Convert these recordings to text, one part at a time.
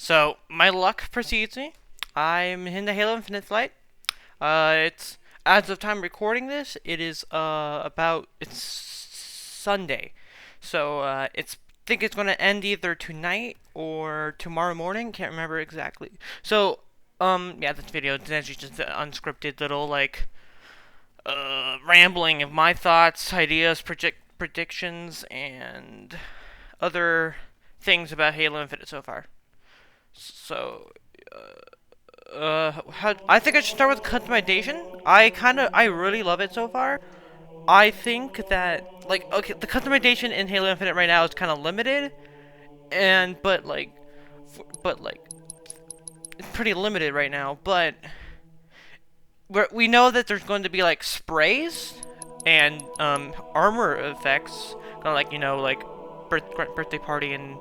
So my luck precedes me. I'm in the Halo Infinite flight. It's as of time recording this, it is it's Sunday, so it's think it's going to end either tonight or tomorrow morning. Can't remember exactly. So yeah, this video is actually just an unscripted little rambling of my thoughts, ideas, predictions, and other things about Halo Infinite so far. So, I think I should start with customization. I really love it so far. I think that, okay, the customization in Halo Infinite right now is kind of limited, and, but, like, it's pretty limited right now, but we know that there's going to be, like, sprays and, armor effects, kind of like, birthday party and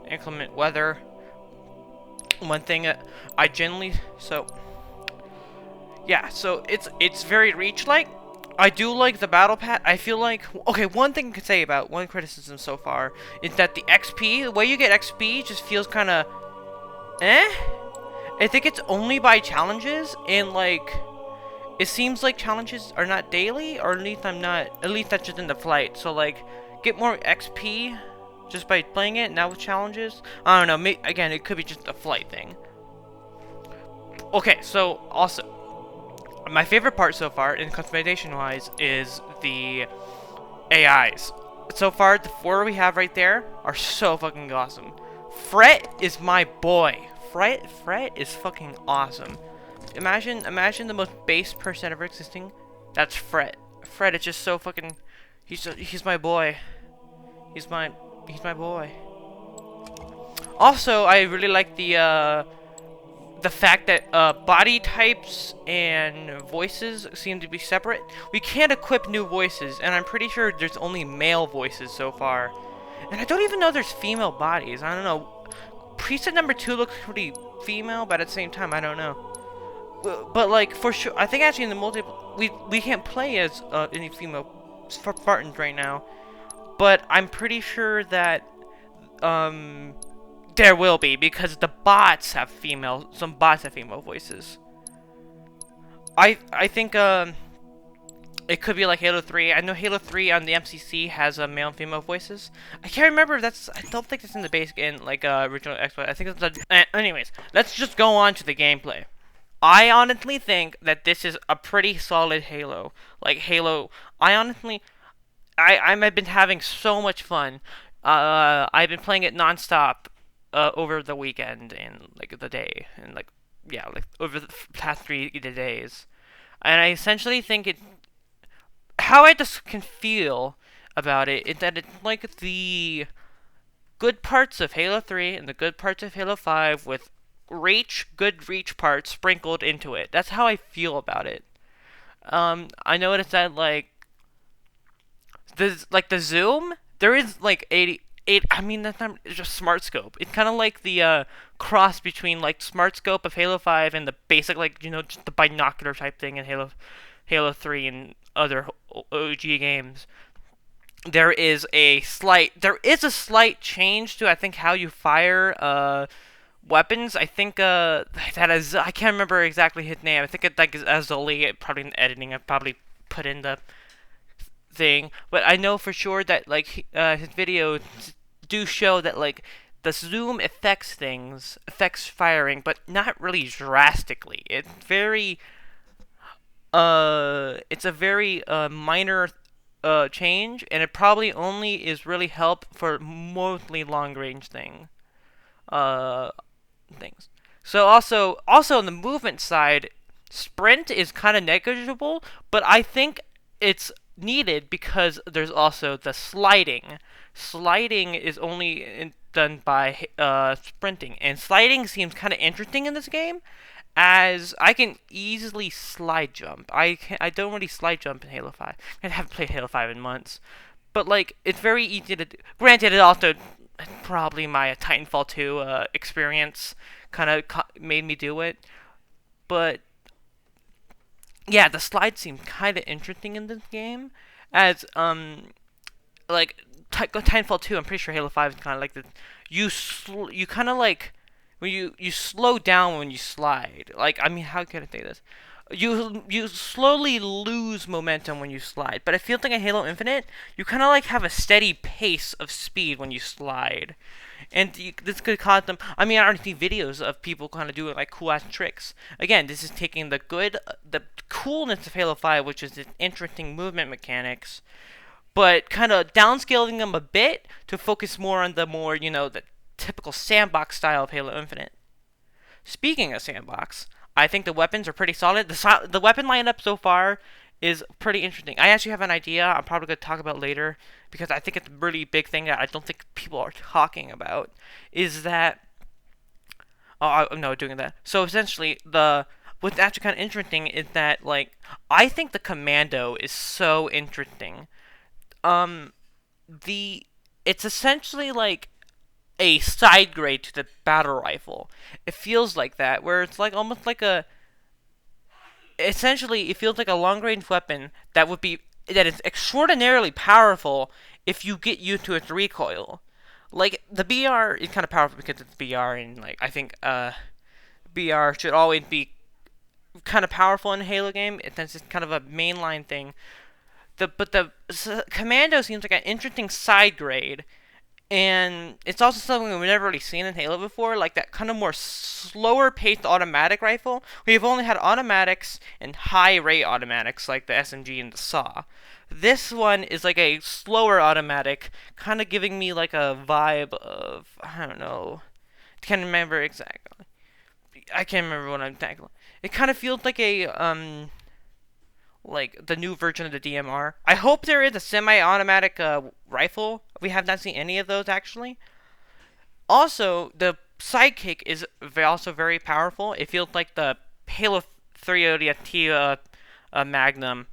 inclement weather. One thing I generally, so yeah, so it's very Reach-like. I do like the battle pass. I feel like, okay, one thing I could say about one criticism so far is that the XP, the way you get XP, just feels kind of eh. I think it's only by challenges, and it seems like challenges are not daily, or at least I'm not. At least that's just in the flight. So get more XP just by playing it. Now with challenges, I don't know. Again, it could be just a flight thing. Okay, so also, my favorite part so far, in customization-wise, is the AIs. So far, the four we have right there are so fucking awesome. Fret is my boy. Fret is fucking awesome. Imagine the most base person ever existing. That's Fret. Fret is just so fucking. He's my boy. He's my boy. Also, I really like the fact that body types and voices seem to be separate. We can't equip new voices, and I'm pretty sure there's only male voices so far. And I don't even know there's female bodies. I don't know. Preset number 2 looks pretty female, but at the same time, I don't know. But for sure, I think actually in the we can't play as any female Spartans right now. But I'm pretty sure that there will be, because the bots have some bots have female voices. I think it could be like Halo 3. I know Halo 3 on the MCC has male and female voices. I can't remember if that's. I don't think it's in the base game, original Xbox. I think it's the. Anyways, let's just go on to the gameplay. I honestly think that this is a pretty solid Halo. I honestly, I've been having so much fun. I've been playing it nonstop over the weekend and the day, and yeah, over the past 3 days. And I essentially think how I just can feel about it is that it's like the good parts of Halo 3 and the good parts of Halo 5 with good Reach parts sprinkled into it. That's how I feel about it. I noticed that the zoom, there is 88. I mean, that's not, it's just smart scope. It's kind of like the cross between smart scope of Halo 5 and the basic just the binocular type thing in Halo 3 and other OG games. There is a slight change to, I think, how you fire weapons. I think that is, I can't remember exactly his name. I think it is Azoli. Probably in editing, I probably put in the thing, but I know for sure that his videos do show that the zoom affects firing, but not really drastically. It's a very minor change, and it probably only is really help for mostly long range uh things. So also on the movement side, sprint is kind of negligible, but I think it's needed because there's also the sliding. Sliding is only done by sprinting, and sliding seems kind of interesting in this game, as I can easily slide jump. I don't really slide jump in Halo 5. I haven't played Halo 5 in months, but it's very easy to do. Granted, it also probably my Titanfall 2 experience kind of made me do it, but yeah, the slide seemed kind of interesting in this game, as like Titanfall 2. I'm pretty sure Halo 5 is kind of like the you kind of when you slow down when you slide. Like, I mean, how can I say this? You slowly lose momentum when you slide, but I feel like in Halo Infinite, you kind of like have a steady pace of speed when you slide, and this could cause them. I mean, I already see videos of people kind of doing like cool ass tricks. Again, this is taking the coolness of Halo 5, which is its interesting movement mechanics, but kind of downscaling them a bit to focus more on the more, the typical sandbox style of Halo Infinite. Speaking of sandbox, I think the weapons are pretty solid. The weapon lineup so far is pretty interesting. I actually have an idea I'm probably going to talk about later because I think it's a really big thing that I don't think people are talking about. Is that. Oh, I'm not doing that. So essentially, what's actually kind of interesting is that, like, I think the commando is so interesting. Um, the it's essentially like a side grade to the battle rifle. It feels like that, where it's like almost like a. Essentially, it feels like a long range weapon that is extraordinarily powerful if you get used to its recoil. Like the BR is kind of powerful because it's BR, and like I think BR should always be kind of powerful in a Halo game. It's kind of a mainline thing. But the Commando seems like an interesting side grade, and it's also something we've never really seen in Halo before, like that kind of more slower paced automatic rifle. We've only had automatics and high rate automatics like the SMG and the SAW. This one is like a slower automatic, kind of giving me like a vibe of, I don't know, can't remember exactly. I can't remember what I'm tackling. It kind of feels like the new version of the DMR. I hope there is a semi-automatic rifle. We have not seen any of those actually. Also, the sidekick is also very powerful. It feels like the Halo 3 ODST Magnum.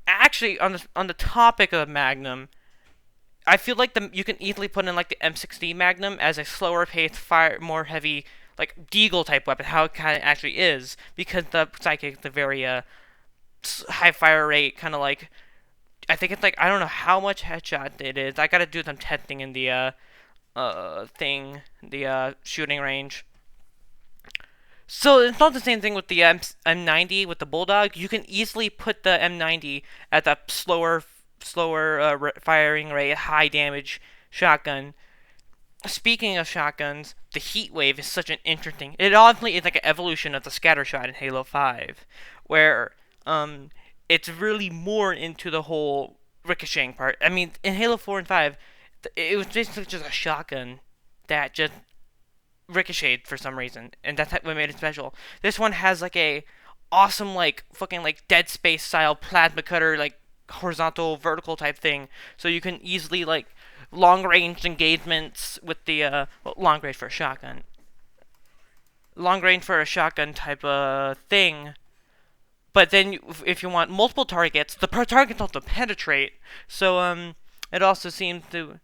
Actually, on the topic of Magnum, I feel like you can easily put in like the M60 Magnum as a slower paced, fire more heavy, like Deagle type weapon. How it kind of actually is, because the sidekick is a very high fire rate, kind of like, I think it's like, I don't know how much headshot it is. I gotta do some testing in the shooting range. So it's not the same thing with the M90 with the Bulldog. You can easily put the M90 at the slower firing rate, high damage shotgun. Speaking of shotguns, the Heat Wave is such an interesting. It obviously is like an evolution of the scatter shot in Halo 5, where it's really more into the whole ricocheting part. I mean, in Halo 4 and 5, it was basically just a shotgun that just ricocheted for some reason, and that's what made it special. This one has like a awesome like fucking like Dead Space style plasma cutter, like horizontal vertical type thing, so you can easily like long range engagements with the long range for a shotgun, type of thing. But then if you want multiple targets, the targets also penetrate. So it also seems to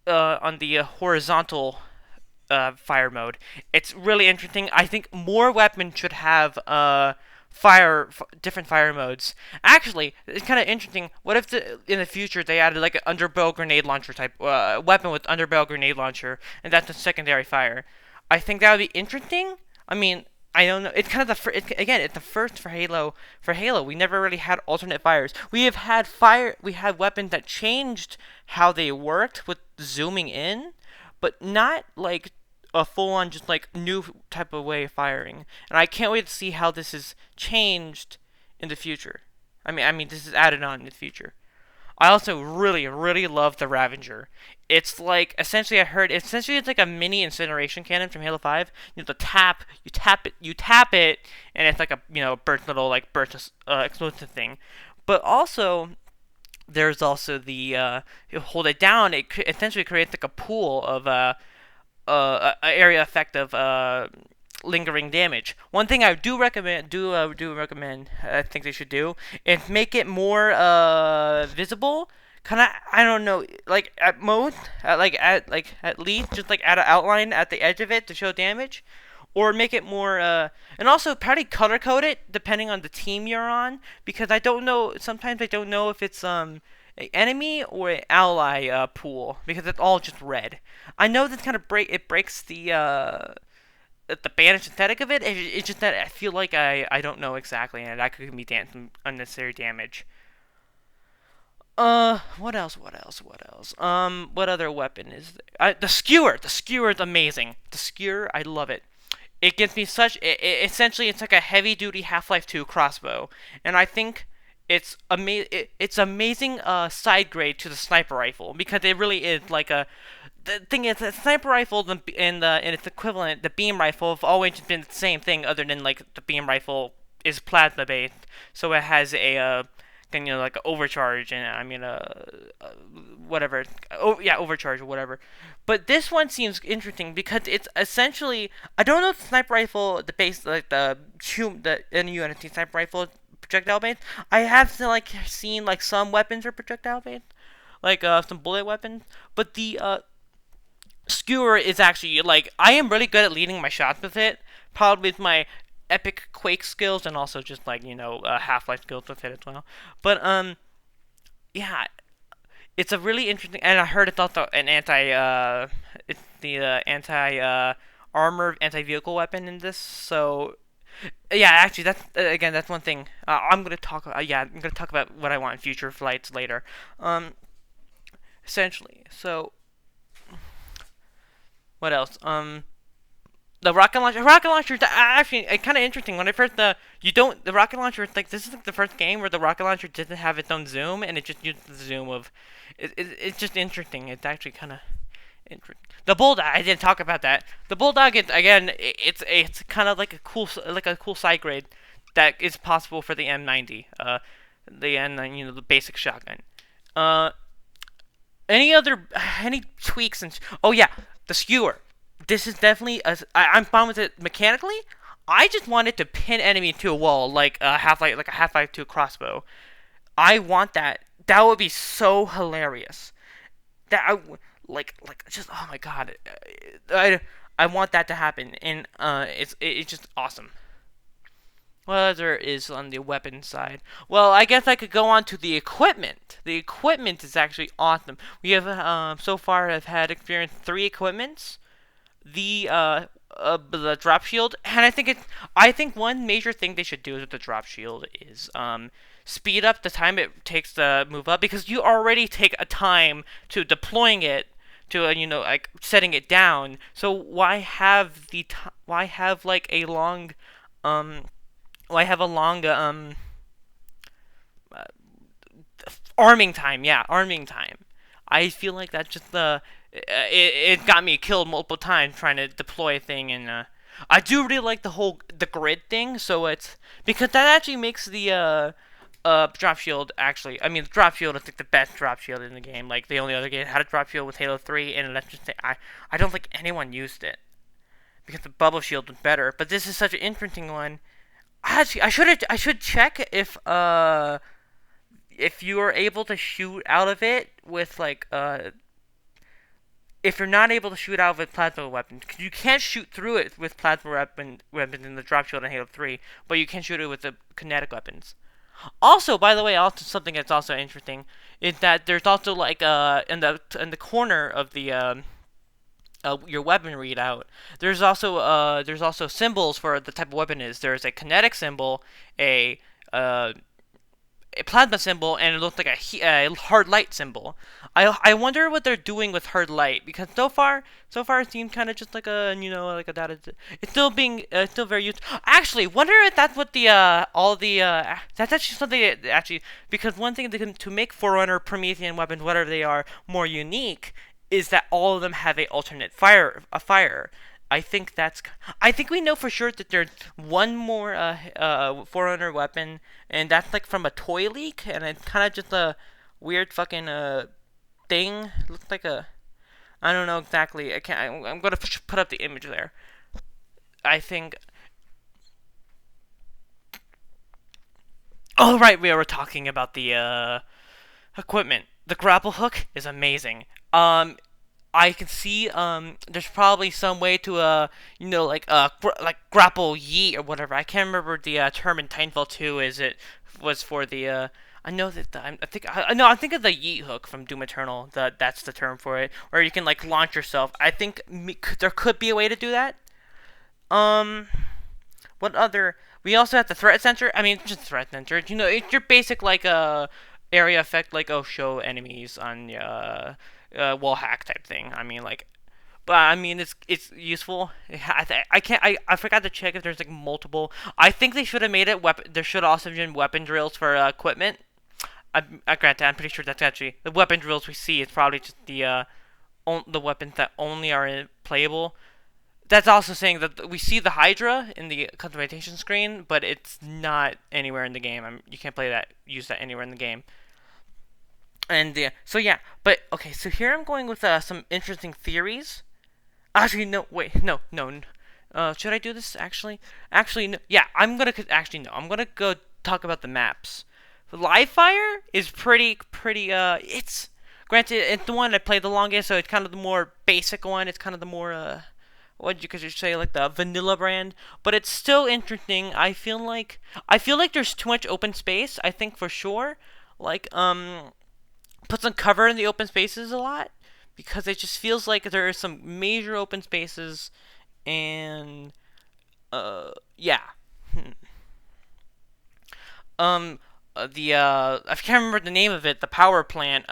on the horizontal fire mode. It's really interesting. I think more weapons should have different fire modes. Actually, it's kind of interesting. What if in the future they added like an underbarrel grenade launcher type weapon with underbarrel grenade launcher, and that's a secondary fire? I think that would be interesting. I mean, I don't know. It's kind of again. It's the first for Halo. For Halo, we never really had alternate fires. We have had fire. We had weapons that changed how they worked with zooming in, but not like a full-on just like new type of way of firing. And I can't wait to see how this is changed in the future. I mean, this is added on in the future. I also really, really love the Ravager. It's like essentially it's like a mini incineration cannon from Halo 5. You know, you tap it, and it's like a burst explosive thing. But also there's also the you hold it down, it essentially creates like a pool of area effect of lingering damage. One thing I do recommend, I think they should do, is make it more visible. Kind of, I don't know, like at most, at least, just like add an outline at the edge of it to show damage, or make it more, and also probably color code it depending on the team you're on, because I don't know. Sometimes I don't know if a enemy or an ally pool because it's all just red. I know that kind of breaks the banish synthetic of it. It's just that I feel like I don't know exactly, and that could be some unnecessary damage. What else? What else? What else? What other weapon is there? The skewer. The skewer is amazing. The skewer, I love it. It gives me such. Essentially, it's like a heavy-duty Half-Life 2 crossbow, and I think it's amazing side grade to the sniper rifle because it really is like a. The thing is, the sniper rifle and its equivalent, the beam rifle, have always been the same thing, other than like the beam rifle is plasma based, so it has a like overcharge and whatever. Oh yeah, overcharge or whatever. But this one seems interesting because it's essentially, I don't know if the sniper rifle, the base, like the NUNT sniper rifle projectile based. I have seen like some weapons are projectile based, like some bullet weapons, but the skewer is actually, like, I am really good at leading my shots with it, probably with my epic Quake skills and also just like Half-Life skills with it as well. But yeah, it's a really interesting, and I heard it's also an it's the anti armor, anti vehicle weapon in this. So yeah, actually that's again that's one thing I'm gonna talk about. Yeah, I'm gonna talk about what I want in future flights later. Um, essentially, so what else? The rocket launcher. Rocket launcher is actually kind of interesting. When I first the rocket launcher, it's like this is like the first game where the rocket launcher doesn't have its own zoom, and it just uses the zoom of. It's just interesting. It's actually kind of interesting. The bulldog. I didn't talk about that. The bulldog is again. It's kind of like a cool side grade that is possible for the M90. The N, the basic shotgun. Uh, any tweaks and oh yeah, the skewer. This is definitely I'm fine with it mechanically. I just wanted to pin enemy to a wall like a Half-Life 2 crossbow. I want that. That would be so hilarious. That just oh my god. I want that to happen, and it's just awesome. What other is on the weapon side? Well, I guess I could go on to the equipment. The equipment is actually awesome. We have so far have had experienced 3 equipments. The drop shield, and I think one major thing they should do with the drop shield is speed up the time it takes to move up, because you already take a time to deploying it to like setting it down. So why have like a long why have a long uh, arming time? Yeah, arming time. I feel like that's just it got me killed multiple times trying to deploy a thing, and I do really like the grid thing. So it's because that actually makes the drop shield actually. I mean, the drop shield is like the best drop shield in the game. Like the only other game had a drop shield with Halo 3, and let's just say I don't think anyone used it because the bubble shield was better. But this is such an interesting one. Actually, I should check if you are able to shoot out of it with like if you're not able to shoot out with plasma weapons, because you can't shoot through it with plasma weapons in the drop shield in Halo 3, but you can shoot it with the kinetic weapons. Also, by the way, also something that's also interesting is that there's also like in the corner of the your weapon readout, there's also symbols for the type of weapon it is. There's a kinetic symbol, a a plasma symbol, and it looks like a hard light symbol. I wonder what they're doing with hard light, because so far it seems kind of just like a like a data. It's still very used. Actually, wonder if that's what the all the that's actually something that actually, because one thing to make Forerunner, Promethean weapons, whatever they are, more unique is that all of them have a alternate fire. I think that's. I think we know for sure that there's one more Forerunner weapon, and that's like from a toy leak, and it's kind of just a weird fucking thing. Looks like a. I don't know exactly. I can't. I'm gonna put up the image there. I think. Oh right, we were talking about the equipment. The grapple hook is amazing. I can see there's probably some way to like grapple yeet or whatever. I can't remember the term in Titanfall 2. Is it was for the I know that I think I know I think of the yeet hook from Doom Eternal. That's the term for it, where you can like launch yourself. I think there could be a way to do that. Um, what other? We also have the threat sensor. I mean, just threat sensor. You know, it's your basic like area effect, like oh show enemies on wall hack type thing. I mean like but I mean, it's useful. I can't. I forgot to check if there's like multiple. I think they should have made it weapon. There should also have been weapon drills for equipment. Granted, I'm pretty sure that's actually the weapon drills we see. It's probably just the weapons that only are playable. That's also saying that we see the Hydra in the customization screen, but it's not anywhere in the game. You can't play that, use that anywhere in the game. And so yeah, but okay. So here I'm going with some interesting theories. Actually, no. Wait, no, no. Should I do this actually? Actually, no. Yeah, I'm gonna actually no. I'm gonna go talk about the maps. Livefire is pretty. It's granted it's the one I played the longest, so it's kind of the more basic one. It's kind of the more what you could say like the vanilla brand, but it's still interesting. I feel like there's too much open space. I think for sure, like put some cover in the open spaces a lot because it just feels like there are some major open spaces and yeah. um I can't remember the name of it. The power plant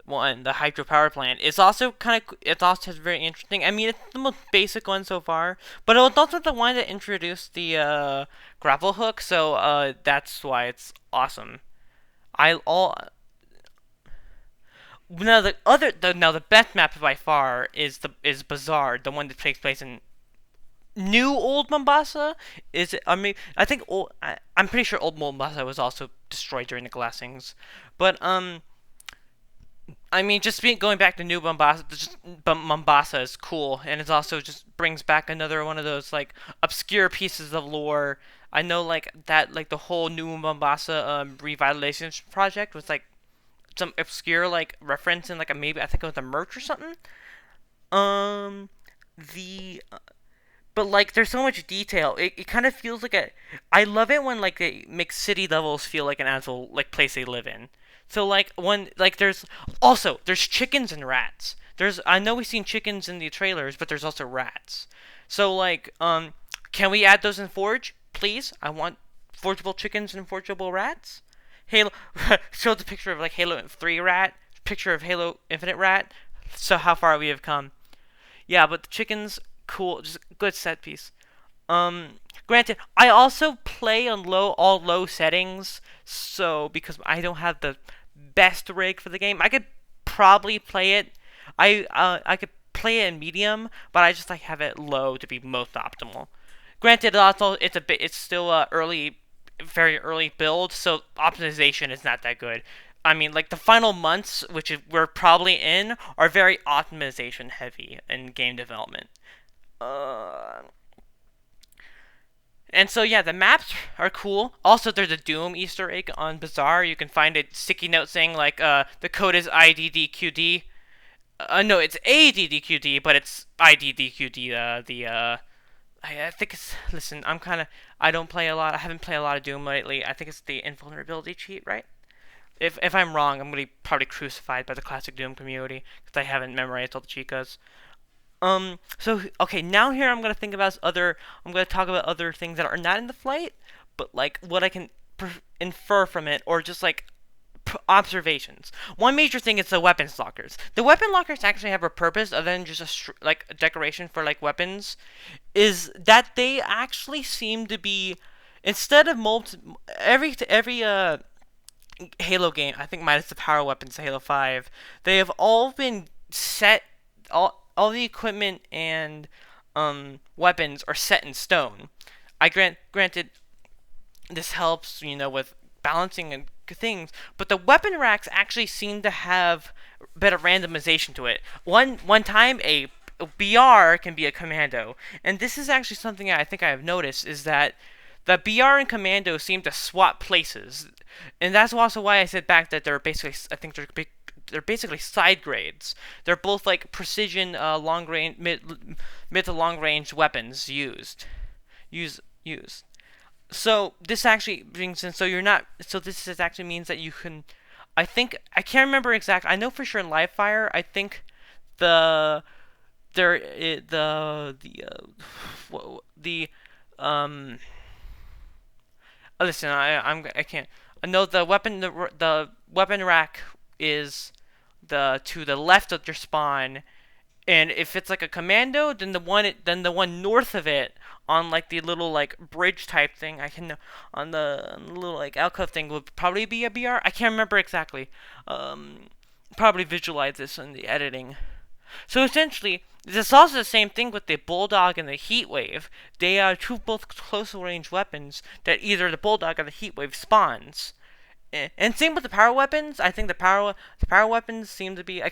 one, the hydro power plant, is also kind of it's also very interesting. I mean, it's the most basic one so far, but it was also the one that introduced the grapple hook, so that's why it's awesome. I all Now the best map by far is Bazaar, the one that takes place in New Old Mombasa. Is it? I mean, I think I'm pretty sure Old Mombasa was also destroyed during the Glassings, but I mean, going back to New Mombasa, Mombasa is cool, and it also just brings back another one of those like obscure pieces of lore. I know like that like the whole New Mombasa revitalization project was like some obscure like reference in like a maybe I think it was a merch or something. Um, the but like there's so much detail. It kind of feels like a. I love it when like they make city levels feel like an actual like place they live in. So like when like there's chickens and rats. I know we've seen chickens in the trailers, but there's also rats. So like can we add those in Forge, please? I want forgeable chickens and forgeable rats. Halo showed the picture of like Halo 3 rat, picture of Halo Infinite rat. So how far we have come. Yeah, but the chickens, cool, just good set piece. Granted, I also play on all low settings, so because I don't have the best rig for the game, I could probably play it. I could play it in medium, but I just like have it low to be most optimal. Granted, also it's still early, very early build, so optimization is not that good. I mean, like the final months, we're probably in, are very optimization heavy in game development. Uh, and so yeah, the maps are cool. Also, there's a Doom Easter egg on Bazaar. You can find a sticky note saying like the code is IDDQD. No, it's ADDQD, but it's IDDQD. I think it's. Listen, I don't play a lot. I haven't played a lot of Doom lately. I think it's the invulnerability cheat, right? If I'm wrong, I'm gonna be probably crucified by the classic Doom community because I haven't memorized all the cheat codes. So okay, now here I'm gonna think about other. I'm gonna talk about other things that are not in the flight, but like what I can infer from it, or just like observations. One major thing is the weapons lockers. The weapon lockers actually have a purpose other than just like a decoration for like weapons. Is that they actually seem to be instead of every Halo game, I think minus the power weapons, Halo 5, they have all been set. All the equipment and weapons are set in stone. Granted, this helps with balancing and things, but the weapon racks actually seem to have better randomization to it. One time a BR can be a commando, and this is actually something I think I have noticed is that the BR and commando seem to swap places, and that's also why I said back that they're basically side grades. They're both like precision, long range, mid to long range weapons used. So this actually brings in. So you're not. So this is actually means that you can. I think I can't remember exact. I know for sure in Livefire. I think the the um. Listen, I can't. I know the weapon rack is the to the left of your spawn, and if it's like a commando, then the one north of it on like the little like bridge type thing, I can on the little like alcove thing would probably be a BR. I can't remember exactly. Um, Probably visualize this in the editing. So essentially, it's also the same thing with the Bulldog and the Heatwave. They are two both close range weapons that either the Bulldog or the Heatwave spawns. And same with the power weapons. I think the power weapons seem to be.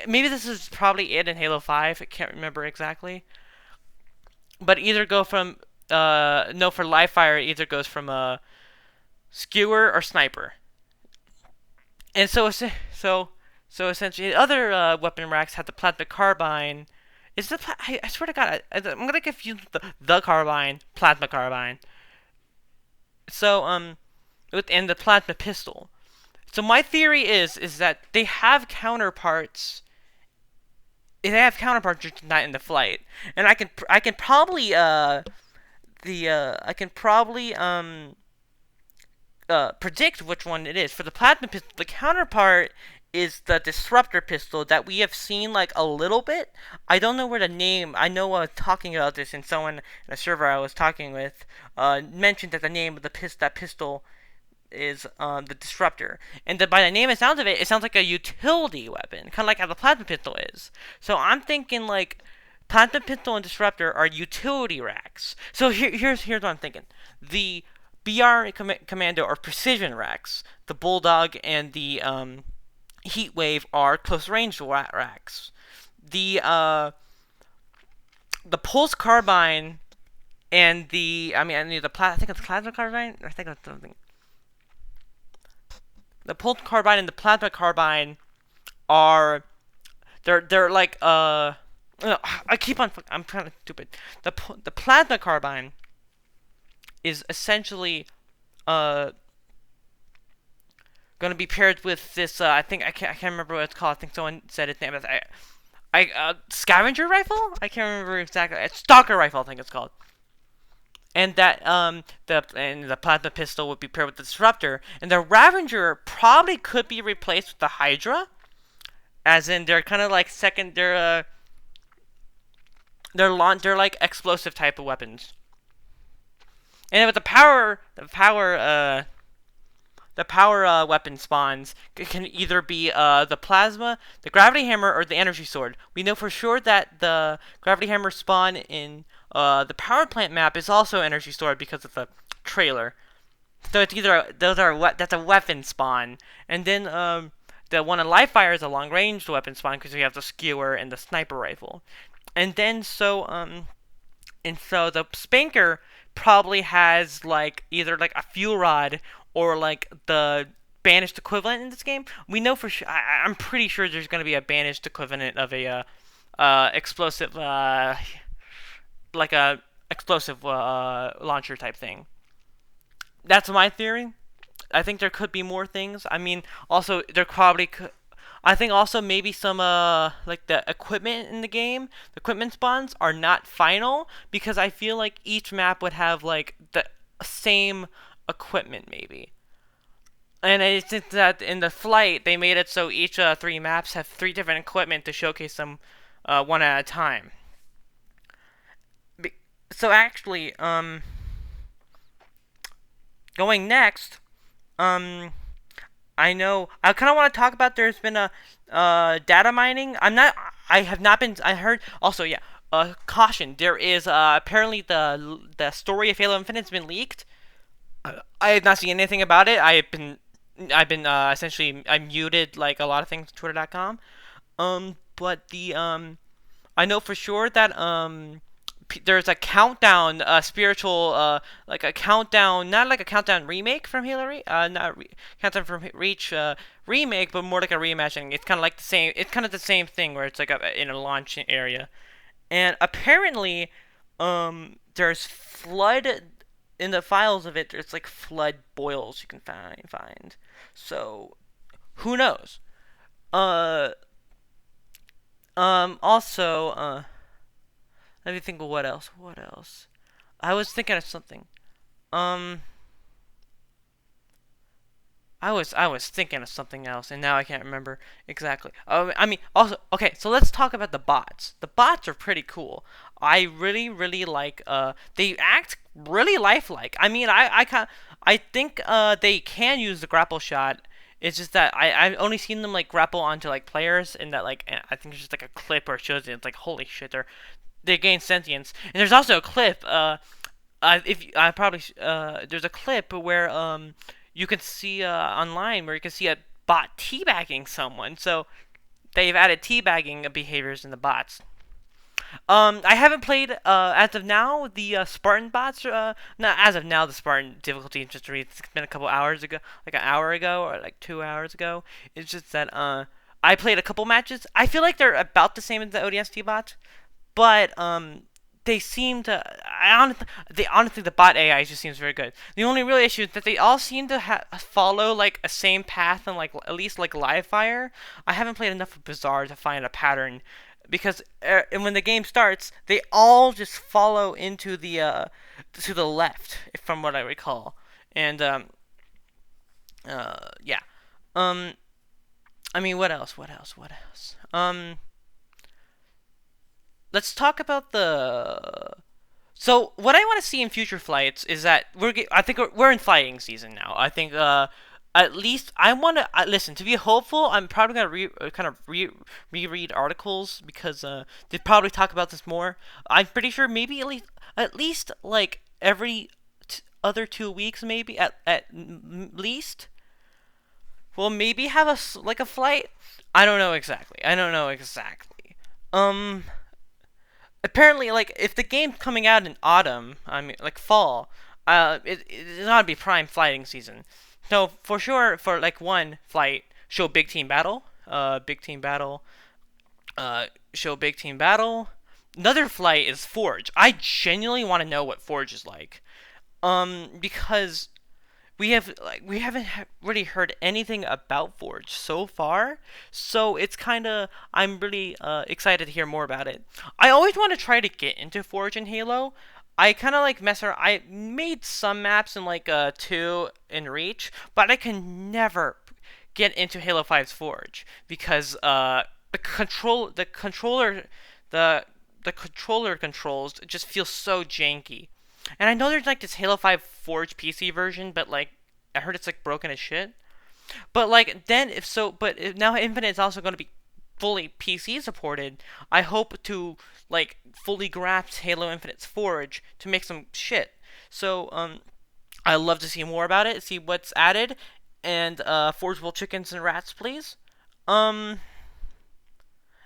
Maybe this is probably it in Halo 5. I can't remember exactly. But either go from no, for live fire, it either goes from a skewer or sniper. And so essentially, other weapon racks have the plasma carbine. I swear to God, I'm gonna confuse the carbine, plasma carbine. So and the plasma pistol. So my theory is that they have counterparts. They have counterparts just not in the flight, and I can probably I can probably predict which one it is. For the plasma pistol, the counterpart is the disruptor pistol that we have seen like a little bit. I don't know where the name. I know I was talking about this, and someone in a server I was talking with mentioned that the name of that pistol is the disruptor, and by the name and sounds of it, it sounds like a utility weapon, kind of like how the plasma pistol is. So I'm thinking like plasma pistol and disruptor are utility racks. So here's what I'm thinking: the BR Commando are precision racks. The Bulldog and the Heatwave are close range racks. The the Pulse Carbine and I think it's Plasma Carbine. I think it's something. The Pulse Carbine and the Plasma Carbine are they're like I keep on I'm kind of stupid. The Plasma Carbine is essentially uh going to be paired with this. I can't remember what it's called. I think someone said its name. Scavenger rifle. I can't remember exactly. It's stalker rifle. I think it's called. And that the plasma pistol would be paired with the disruptor, and the Ravager probably could be replaced with the Hydra, as in they're kind of like second. They're like explosive type of weapons. And with the power weapon spawns can either be the plasma, the gravity hammer, or the energy sword. We know for sure that the gravity hammer spawn in the power plant map is also energy sword because of the trailer. So it's either that's a weapon spawn, and then the one in live fire is a long range weapon spawn because we have the skewer and the sniper rifle, and then so the Spanker probably has like either like a fuel rod or like the banished equivalent in this game. We know for sure. I'm pretty sure there's going to be a banished equivalent of a explosive, like a explosive launcher type thing. That's my theory. I think there could be more things. I mean, also there probably could. I think also maybe some like the equipment in the game, the equipment spawns are not final because I feel like each map would have like the same equipment maybe. And it's just that in the flight they made it so each three maps have three different equipment to showcase them one at a time. So actually, going next, um, I know I kind of want to talk about. There's been a data mining. I'm not. I have not been. I heard also. Yeah. Caution. There is apparently the story of Halo Infinite has been leaked. I have not seen anything about it. I've been essentially I muted like a lot of things Twitter.com. But the I know for sure that there's a countdown, spiritual, like a countdown, not like a countdown remake from not countdown from Reach remake, but more like a reimagining. It's kind of like the same. It's kind of the same thing where it's like in a launch area, and apparently, there's flood. in the files of it, there's like flood boils you can find. So who knows? Uh, also, let me think of what else. What else? I was thinking of something. Um, I was thinking of something else, and now I can't remember exactly. I mean, also, okay. So let's talk about the bots. The bots are pretty cool. I really like. They act really lifelike. I mean, I think they can use the grapple shot. It's just that I've only seen them like grapple onto like players, and that like I think there's just like a clip where it shows it. It's like holy shit, they gain sentience. And there's also a clip. If I probably there's a clip where you can see online where you can see a bot teabagging someone. So they've added teabagging behaviors in the bots. I haven't played as of now the Spartan bots. Not as of now. The Spartan difficulty it's been a couple hours ago, like an hour ago or like 2 hours ago. It's just that I played a couple matches. I feel like they're about the same as the ODST bots, but they seem to. Honestly, the bot AI just seems very good. The only real issue is that they all seem to follow like a same path and like at least like Livefire. I haven't played enough of Bazaar to find a pattern because and when the game starts, they all just follow into the to the left, from what I recall. And yeah. Um, I mean, what else? What else? What else? Let's talk about the. So what I want to see in future flights is that I think we're in fighting season now. I think at least I want to listen to be hopeful. I'm probably gonna reread articles because they probably talk about this more. I'm pretty sure maybe at least like every other 2 weeks, maybe at least we'll maybe have like a flight. I don't know exactly. I don't know exactly. Um, apparently, like if the game's coming out in autumn, I mean like fall, it's gotta be prime flighting season. So for sure, for like one flight, show big team battle, big team battle, show big team battle. Another flight is Forge. I genuinely want to know what Forge is like, because we haven't really heard anything about Forge so far, so it's kind of I'm really excited to hear more about it. I always want to try to get into Forge in Halo. I kind of like mess around. I made some maps in like 2 in Reach, but I can never get into Halo 5's Forge because the the controller controls just feel so janky. And I know there's like this Halo 5 Forge PC version, but like I heard it's like broken as shit. But like then if so, but if now Infinite is also going to be fully PC supported. I hope to like fully grasp Halo Infinite's Forge to make some shit. So I love to see more about it, see what's added, and forgeable chickens and rats, please. Um,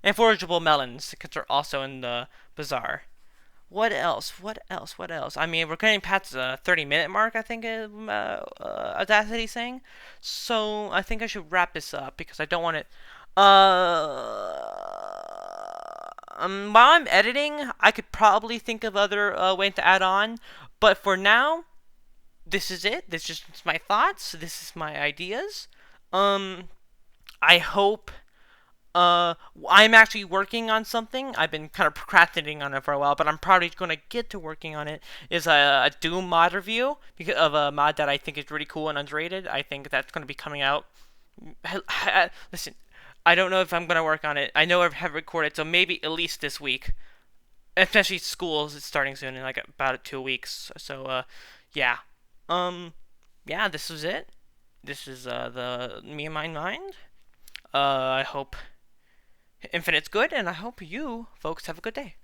and forageable melons, because they're also in the bazaar. What else? What else? What else? I mean, we're getting past the 30-minute mark, I think, Audacity's saying. So I think I should wrap this up because I don't want it. While I'm editing, I could probably think of other ways to add on, but for now, this is it. This is just my thoughts. This is my ideas. Um, I hope I'm actually working on something. I've been kind of procrastinating on it for a while, but I'm probably going to get to working on it. Is a Doom mod review because of a mod that I think is really cool and underrated. I think that's going to be coming out. Listen, I don't know if I'm going to work on it. I know I have recorded, so maybe at least this week. Especially schools is starting soon in like about 2 weeks. So yeah. Um, yeah, this was it. This is the Me and My Mind. I hope Infinite's good, and I hope you folks have a good day.